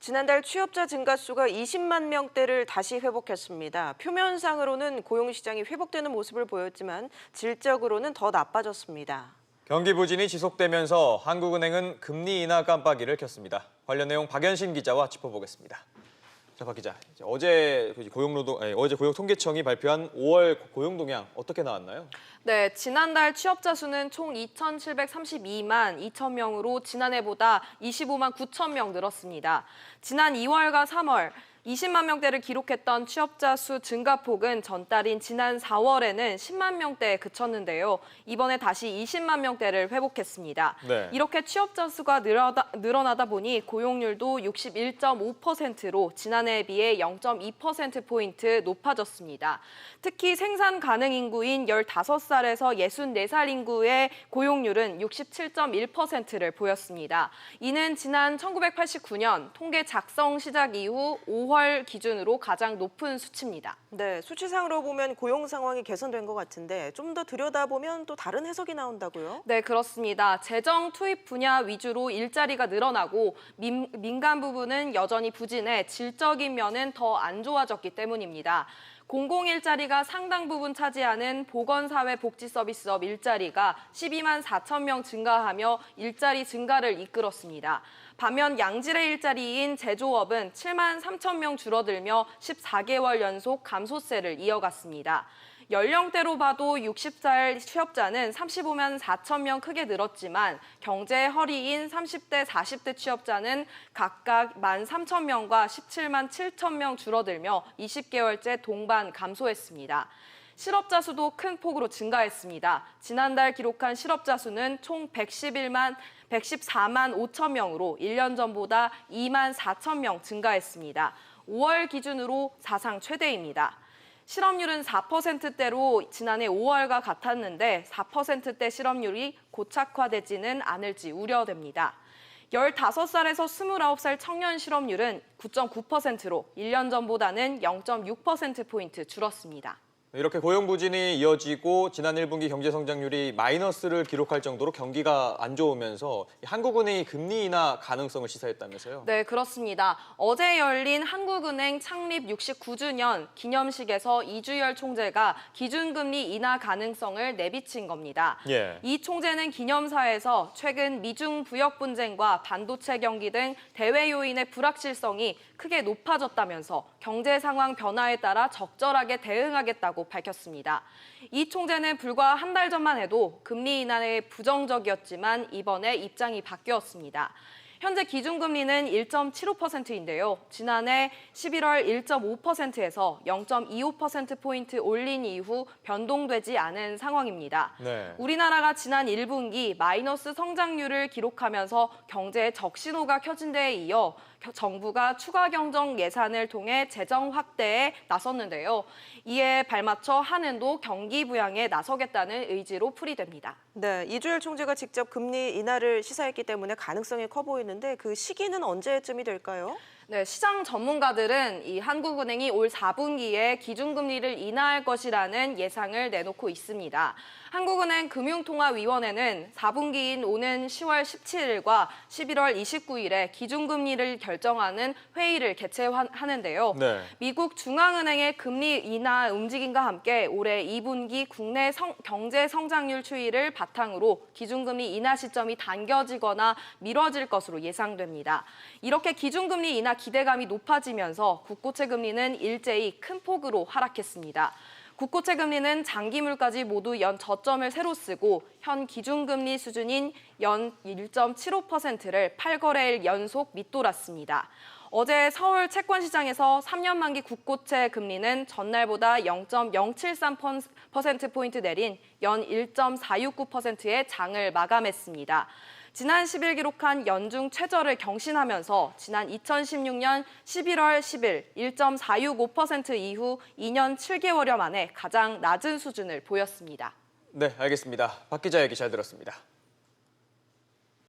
지난달 취업자 증가수가 20만 명대를 다시 회복했습니다. 표면상으로는 고용시장이 회복되는 모습을 보였지만 질적으로는 더 나빠졌습니다. 경기 부진이 지속되면서 한국은행은 금리 인하 깜빡이를 켰습니다. 관련 내용 박연신 기자와 짚어보겠습니다. 자, 박 기자, 어제 고용통계청이 발표한 5월 고용동향 어떻게 나왔나요? 네, 지난달 취업자 수는 총 2,732만 2천 명으로 지난해보다 25만 9천 명 늘었습니다. 지난 2월과 3월 20만 명대를 기록했던 취업자 수 증가폭은 전달인 지난 4월에는 10만 명대에 그쳤는데요. 이번에 다시 20만 명대를 회복했습니다. 네. 이렇게 취업자 수가 늘어나다 보니 고용률도 61.5%로 지난해에 비해 0.2%포인트 높아졌습니다. 특히 생산 가능 인구인 15살에서 64살 인구의 고용률은 67.1%를 보였습니다. 이는 지난 1989년 통계 작성 시작 이후 5월 기준으로 가장 높은 수치입니다. 네, 수치상으로 보면 고용 상황이 개선된 것 같은데 좀 더 들여다보면 또 다른 해석이 나온다고요? 네, 그렇습니다. 재정 투입 분야 위주로 일자리가 늘어나고 민간 부분은 여전히 부진해 질적인 면은 더 안 좋아졌기 때문입니다. 공공일자리가 상당 부분 차지하는 보건사회복지서비스업 일자리가 12만 4천 명 증가하며 일자리 증가를 이끌었습니다. 반면 양질의 일자리인 제조업은 7만 3천 명 줄어들며 14개월 연속 감소세를 이어갔습니다. 연령대로 봐도 60살 취업자는 35만 4천 명 크게 늘었지만 경제 허리인 30대, 40대 취업자는 각각 1만 3천 명과 17만 7천 명 줄어들며 20개월째 동반 감소했습니다. 실업자 수도 큰 폭으로 증가했습니다. 지난달 기록한 실업자 수는 총 114만 5천 명으로 1년 전보다 2만 4천 명 증가했습니다. 5월 기준으로 사상 최대입니다. 실업률은 4%대로 지난해 5월과 같았는데 4%대 실업률이 고착화되지는 않을지 우려됩니다. 15살에서 29살 청년 실업률은 9.9%로 1년 전보다는 0.6%포인트 줄었습니다. 이렇게 고용 부진이 이어지고 지난 1분기 경제 성장률이 마이너스를 기록할 정도로 경기가 안 좋으면서 한국은행이 금리 인하 가능성을 시사했다면서요? 네, 그렇습니다. 어제 열린 한국은행 창립 69주년 기념식에서 이주열 총재가 기준금리 인하 가능성을 내비친 겁니다. 예. 이 총재는 기념사에서 최근 미중 부역 분쟁과 반도체 경기 등 대외 요인의 불확실성이 크게 높아졌다면서 경제 상황 변화에 따라 적절하게 대응하겠다고 밝혔습니다. 이 총재는 불과 한 달 전만 해도 금리 인하에 부정적이었지만 이번에 입장이 바뀌었습니다. 현재 기준금리는 1.75%인데요. 지난해 11월 1.5%에서 0.25%포인트 올린 이후 변동되지 않은 상황입니다. 네. 우리나라가 지난 1분기 마이너스 성장률을 기록하면서 경제의 적신호가 켜진 데에 이어 정부가 추가 경정 예산을 통해 재정 확대에 나섰는데요. 이에 발맞춰 한은도 경기 부양에 나서겠다는 의지로 풀이됩니다. 네, 이주열 총재가 직접 금리 인하를 시사했기 때문에 가능성이 커 보이는데 그 시기는 언제쯤이 될까요? 네, 시장 전문가들은 이 한국은행이 올 4분기에 기준금리를 인하할 것이라는 예상을 내놓고 있습니다. 한국은행 금융통화위원회는 4분기인 오는 10월 17일과 11월 29일에 기준금리를 결정하는 회의를 개최하는데요. 네. 미국 중앙은행의 금리 인하 움직임과 함께 올해 2분기 국내 경제 성장률 추이를 바탕으로 기준금리 인하 시점이 당겨지거나 미뤄질 것으로 예상됩니다. 이렇게 기준금리 인하 기대감이 높아지면서 국고채 금리는 일제히 큰 폭으로 하락했습니다. 국고채 금리는 장기물까지 모두 연 저점을 새로 쓰고 현 기준금리 수준인 연 1.75%를 8거래일 연속 밑돌았습니다. 어제 서울 채권시장에서 3년 만기 국고채 금리는 전날보다 0.073%포인트 내린 연 1.469%의 장을 마감했습니다. 지난 10일 기록한 연중 최저를 경신하면서 지난 2016년 11월 10일 1.465% 이후 2년 7개월여 만에 가장 낮은 수준을 보였습니다. 네, 알겠습니다. 박 기자 얘기 잘 들었습니다.